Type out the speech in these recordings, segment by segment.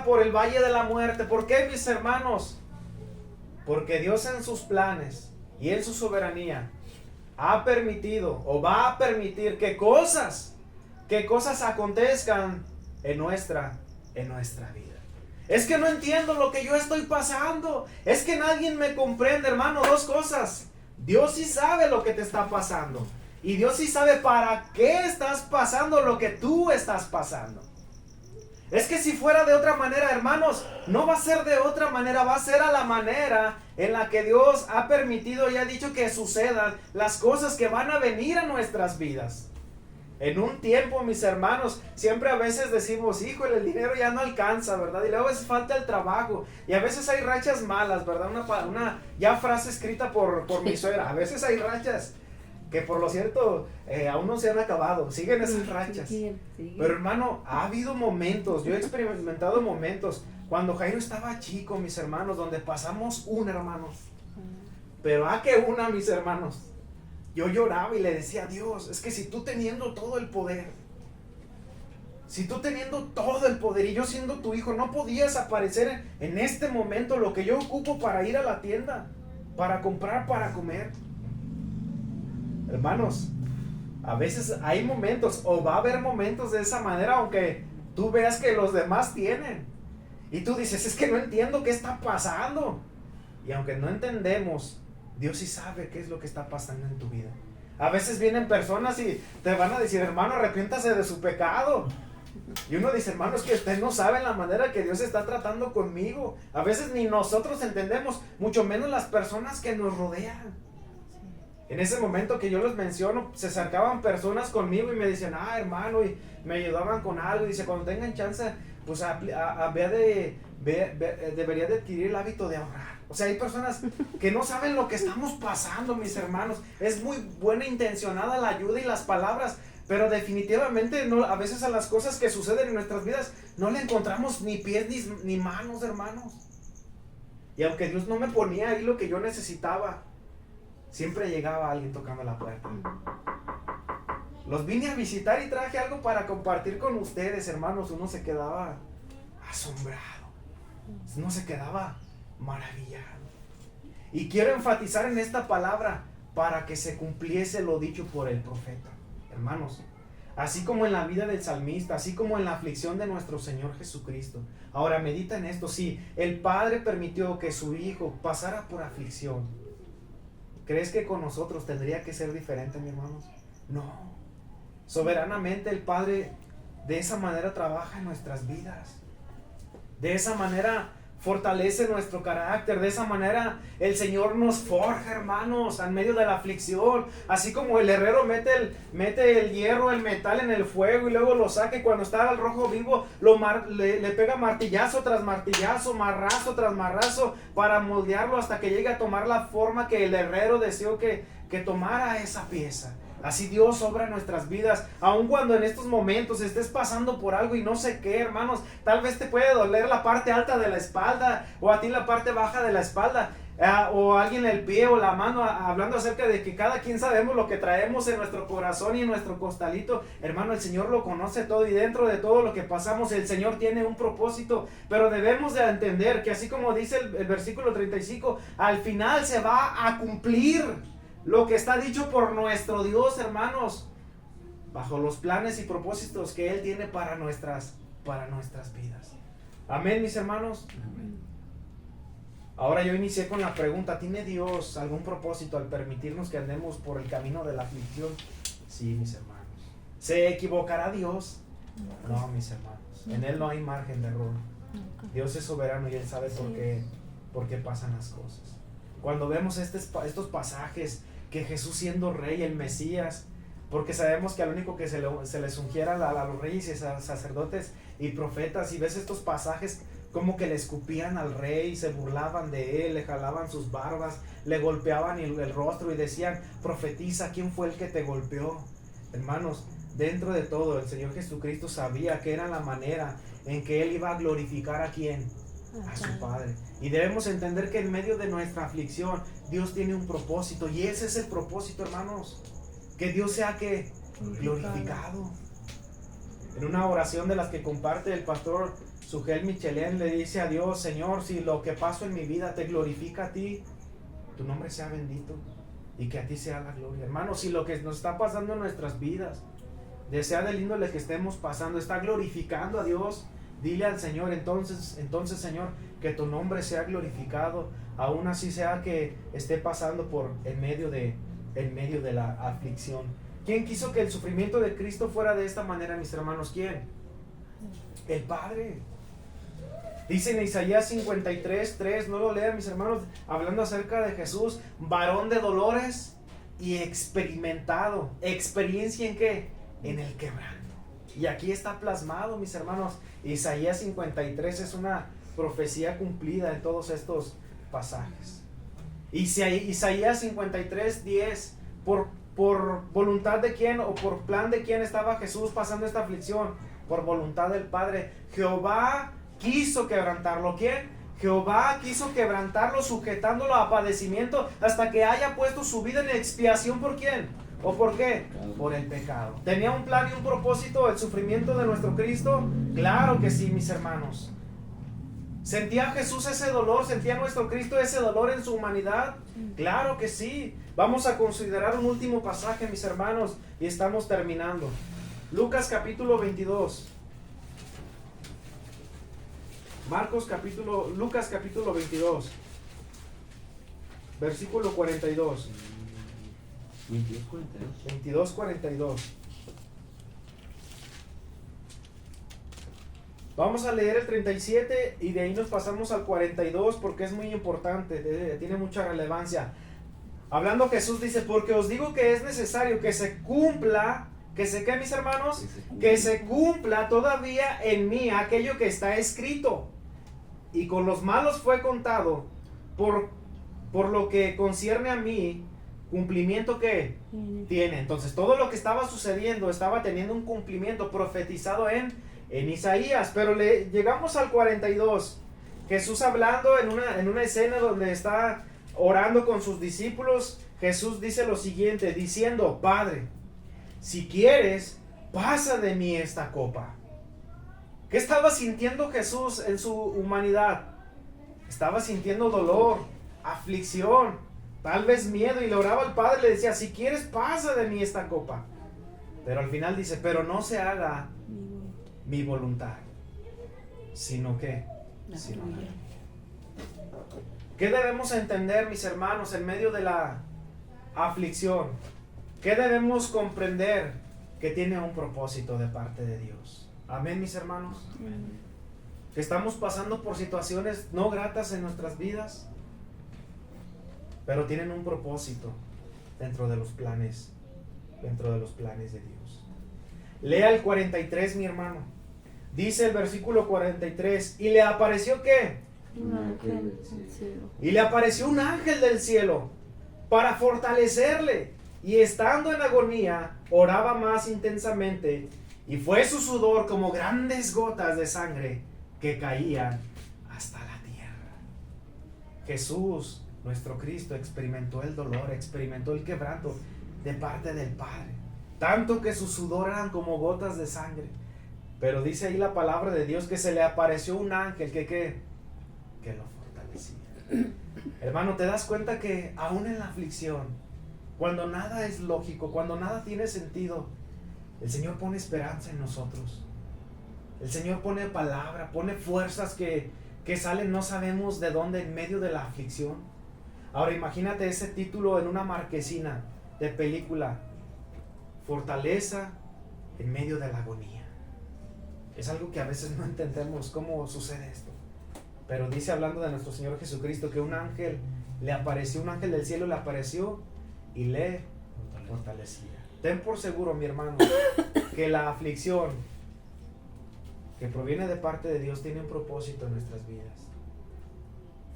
Por el valle de la muerte. ¿Por qué, mis hermanos? Porque Dios en sus planes y en su soberanía ha permitido o va a permitir que cosas acontezcan en nuestra vida. Es que no entiendo lo que yo estoy pasando. Es que nadie me comprende, hermano. Dos cosas. Dios sí sabe lo que te está pasando. Y Dios sí sabe para qué estás pasando lo que tú estás pasando. Es que si fuera de otra manera, hermanos, no va a ser de otra manera, va a ser a la manera en la que Dios ha permitido y ha dicho que sucedan las cosas que van a venir a nuestras vidas. En un tiempo, mis hermanos, siempre a veces decimos, híjole, el dinero ya no alcanza, ¿verdad? Y luego a veces falta el trabajo, y a veces hay rachas malas, ¿verdad? Una ya frase escrita por mi suegra, a veces hay rachas que por lo cierto aún no se han acabado, siguen esas rachas. Pero hermano, ha habido momentos, yo he experimentado momentos cuando Jairo estaba chico, mis hermanos, donde pasamos hermanos. Pero mis hermanos, yo lloraba y le decía a Dios, es que si tú teniendo todo el poder y yo siendo tu hijo, no podías aparecer en este momento lo que yo ocupo para ir a la tienda, para comprar, para comer. Hermanos, a veces hay momentos o va a haber momentos de esa manera, aunque tú veas que los demás tienen y tú dices, es que no entiendo qué está pasando. Y aunque no entendemos, Dios sí sabe qué es lo que está pasando en tu vida. A veces vienen personas y te van a decir, hermano, arrepiéntase de su pecado. Y uno dice, hermano, es que usted no sabe la manera que Dios está tratando conmigo. A veces ni nosotros entendemos, mucho menos las personas que nos rodean. En ese momento que yo les menciono, se acercaban personas conmigo y me decían, hermano, y me ayudaban con algo. Y dice, cuando tengan chance, pues debería de adquirir el hábito de ahorrar. O sea, hay personas que no saben lo que estamos pasando, mis hermanos. Es muy buena intencionada la ayuda y las palabras, pero definitivamente no, a veces a las cosas que suceden en nuestras vidas no le encontramos ni pies ni manos, hermanos. Y aunque Dios no me ponía ahí lo que yo necesitaba, siempre llegaba alguien tocando la puerta. Los vine a visitar y traje algo para compartir con ustedes, hermanos. Uno se quedaba asombrado. Uno se quedaba maravillado. Y quiero enfatizar en esta palabra para que se cumpliese lo dicho por el profeta. Hermanos, así como en la vida del salmista, así como en la aflicción de nuestro Señor Jesucristo. Ahora medita en esto. Sí, el Padre permitió que su Hijo pasara por aflicción. ¿Crees que con nosotros tendría que ser diferente, mi hermanos? No. Soberanamente el Padre de esa manera trabaja en nuestras vidas. De esa manera fortalece nuestro carácter. De esa manera el Señor nos forja, hermanos, en medio de la aflicción. Así como el herrero mete el hierro, el metal en el fuego y luego lo saca, y cuando está al rojo vivo le pega martillazo tras martillazo, marrazo tras marrazo, para moldearlo hasta que llegue a tomar la forma que el herrero deseó que tomara esa pieza. Así Dios obra en nuestras vidas, aun cuando en estos momentos estés pasando por algo y no sé qué, hermanos. Tal vez te puede doler la parte alta de la espalda, o a ti la parte baja de la espalda, o a alguien el pie o la mano, hablando acerca de que cada quien sabemos lo que traemos en nuestro corazón y en nuestro costalito. Hermano, el Señor lo conoce todo, y dentro de todo lo que pasamos, el Señor tiene un propósito. Pero debemos de entender que así como dice el versículo 35, al final se va a cumplir lo que está dicho por nuestro Dios, hermanos, bajo los planes y propósitos que Él tiene para nuestras vidas. Amén, mis hermanos. Amén. Ahora yo inicié con la pregunta, ¿tiene Dios algún propósito al permitirnos que andemos por el camino de la aflicción? Sí, mis hermanos. ¿Se equivocará Dios? No, mis hermanos. En Él no hay margen de error. Dios es soberano y Él sabe por qué pasan las cosas. Cuando vemos estos pasajes, que Jesús siendo rey, el Mesías, porque sabemos que al único que se les ungiera a los reyes y sacerdotes y profetas, y ves estos pasajes como que le escupían al rey, se burlaban de él, le jalaban sus barbas, le golpeaban el rostro y decían, profetiza, ¿quién fue el que te golpeó? Hermanos, dentro de todo el Señor Jesucristo sabía que era la manera en que Él iba a glorificar ¿a quién? A su Padre. Y debemos entender que en medio de nuestra aflicción Dios tiene un propósito, y ese es el propósito, hermanos, que Dios sea glorificado. En una oración de las que comparte el pastor Sugel Michelén, le dice a Dios: Señor, si lo que paso en mi vida te glorifica a ti, tu nombre sea bendito y que a ti sea la gloria. Hermano, si lo que nos está pasando en nuestras vidas, desea del índole que estemos pasando, está glorificando a Dios, dile al Señor, entonces Señor, que tu nombre sea glorificado, aún así sea que esté pasando por en medio de la aflicción. ¿Quién quiso que el sufrimiento de Cristo fuera de esta manera, mis hermanos? ¿Quién? El Padre. Dice en Isaías 53:3, no lo lean, mis hermanos, hablando acerca de Jesús: varón de dolores y experimentado. ¿Experiencia en qué? En el quebranto. Y aquí está plasmado, mis hermanos. Isaías 53 es una profecía cumplida en todos estos pasajes. Isaías 53:10, por voluntad de quién o por plan de quién estaba Jesús pasando esta aflicción. Por voluntad del Padre. Jehová quiso quebrantarlo. ¿Quién? Jehová quiso quebrantarlo, sujetándolo a padecimiento, hasta que haya puesto su vida en expiación. ¿Por quién? ¿O por qué? Por el pecado. ¿Tenía un plan y un propósito el sufrimiento de nuestro Cristo? Claro que sí, mis hermanos. ¿Sentía Jesús ese dolor? ¿Sentía nuestro Cristo ese dolor en su humanidad? Claro que sí. Vamos a considerar un último pasaje, mis hermanos, y estamos terminando. Lucas capítulo 22. Lucas capítulo 22. Versículo 42. 22:42. Vamos a leer el 37 y de ahí nos pasamos al 42 porque es muy importante, tiene mucha relevancia. Hablando Jesús dice: porque os digo que es necesario que se cumpla, ¿que se qué, mis hermanos? Que se cumpla todavía en mí aquello que está escrito. Y con los malos fue contado, por lo que concierne a mí, cumplimiento que tiene. Entonces todo lo que estaba sucediendo estaba teniendo un cumplimiento profetizado en Isaías. Pero llegamos al 42, Jesús hablando en una escena donde está orando con sus discípulos. Jesús dice lo siguiente, diciendo: Padre, si quieres, pasa de mí esta copa. ¿Qué estaba sintiendo Jesús en su humanidad? Estaba sintiendo dolor, aflicción, tal vez miedo, y le oraba al Padre, le decía: si quieres, pasa de mí esta copa. Pero al final dice: pero no se haga mi voluntad, sino que sino la mía. ¿Qué debemos entender, mis hermanos, en medio de la aflicción? ¿Qué debemos comprender? Que tiene un propósito de parte de Dios. Amén, mis hermanos. Amén. Que estamos pasando por situaciones no gratas en nuestras vidas, pero tienen un propósito dentro de los planes de Dios. Lea el 43, mi hermano. Dice el versículo 43: y le apareció ¿qué? Un ángel del cielo. Y le apareció un ángel del cielo para fortalecerle, y estando en agonía oraba más intensamente, y fue su sudor como grandes gotas de sangre que caían hasta la tierra. Jesús, nuestro Cristo, experimentó el dolor, experimentó el quebranto de parte del Padre, tanto que su sudor eran como gotas de sangre. Pero dice ahí la palabra de Dios que se le apareció un ángel que lo fortalecía. Hermano, ¿te das cuenta que aún en la aflicción, cuando nada es lógico, cuando nada tiene sentido, el Señor pone esperanza en nosotros? El Señor pone palabra, pone fuerzas que salen no sabemos de dónde en medio de la aflicción. Ahora imagínate ese título en una marquesina de película: fortaleza en medio de la agonía. Es algo que a veces no entendemos cómo sucede esto. Pero dice, hablando de nuestro Señor Jesucristo, que un ángel del cielo le apareció y le fortalecía. Ten por seguro, mi hermano, que la aflicción que proviene de parte de Dios tiene un propósito en nuestras vidas.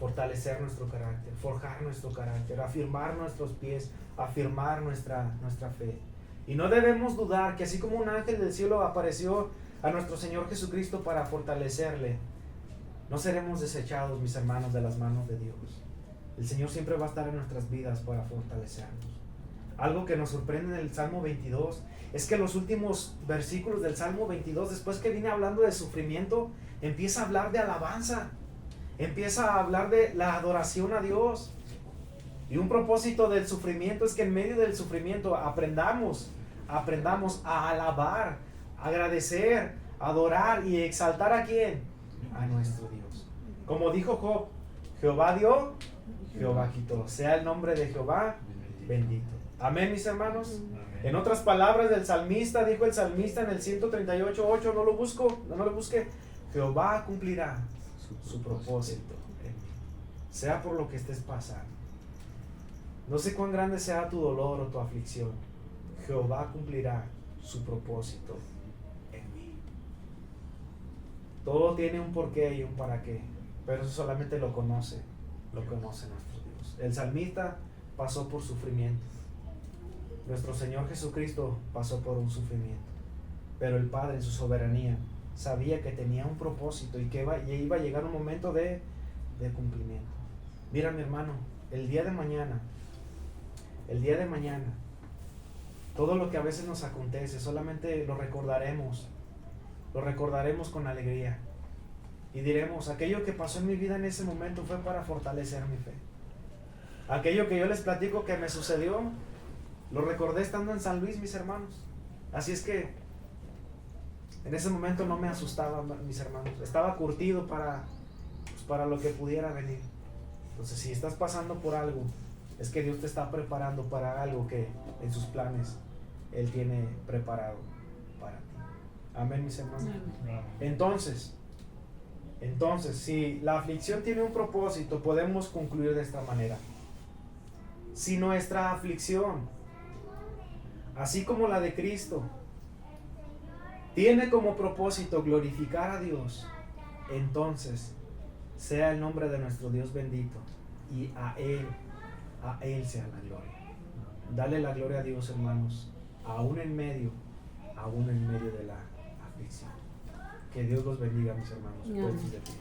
Fortalecer nuestro carácter, forjar nuestro carácter, afirmar nuestros pies, afirmar nuestra fe. Y no debemos dudar que así como un ángel del cielo apareció a nuestro Señor Jesucristo para fortalecerle, no seremos desechados, mis hermanos, de las manos de Dios. El Señor siempre va a estar en nuestras vidas para fortalecernos. Algo que nos sorprende en el Salmo 22 es que los últimos versículos del Salmo 22, después que viene hablando de sufrimiento, empieza a hablar de alabanza, empieza a hablar de la adoración a Dios. Y un propósito del sufrimiento es que en medio del sufrimiento aprendamos a alabar, agradecer, adorar y exaltar ¿a quién? A nuestro Dios. Como dijo Job, Jehová dio, Jehová quitó. Sea el nombre de Jehová bendito. Amén, mis hermanos. En otras palabras del salmista, dijo el salmista en el 138:8, no lo busque, Jehová cumplirá su propósito en mí, sea por lo que estés pasando. No sé cuán grande sea tu dolor o tu aflicción, Jehová cumplirá su propósito en mí. Todo tiene un porqué y un para qué, pero eso solamente lo conoce nuestro Dios. El salmista pasó por sufrimiento. Nuestro Señor Jesucristo pasó por un sufrimiento, pero el Padre en su soberanía sabía que tenía un propósito y que iba a llegar un momento de cumplimiento. Mira, mi hermano, el día de mañana, todo lo que a veces nos acontece, solamente lo recordaremos con alegría y diremos, aquello que pasó en mi vida en ese momento fue para fortalecer mi fe. Aquello que yo les platico que me sucedió, lo recordé estando en San Luis, mis hermanos. Así es que en ese momento no me asustaba, mis hermanos. Estaba curtido para lo que pudiera venir. Entonces, si estás pasando por algo, es que Dios te está preparando para algo que en sus planes Él tiene preparado para ti. Amén, mis hermanos. Entonces, si la aflicción tiene un propósito, podemos concluir de esta manera. Si nuestra aflicción, así como la de Cristo, tiene como propósito glorificar a Dios, entonces sea el nombre de nuestro Dios bendito y a Él sea la gloria. Dale la gloria a Dios, hermanos, aún en medio de la aflicción. Que Dios los bendiga, mis hermanos. Puestos de pie.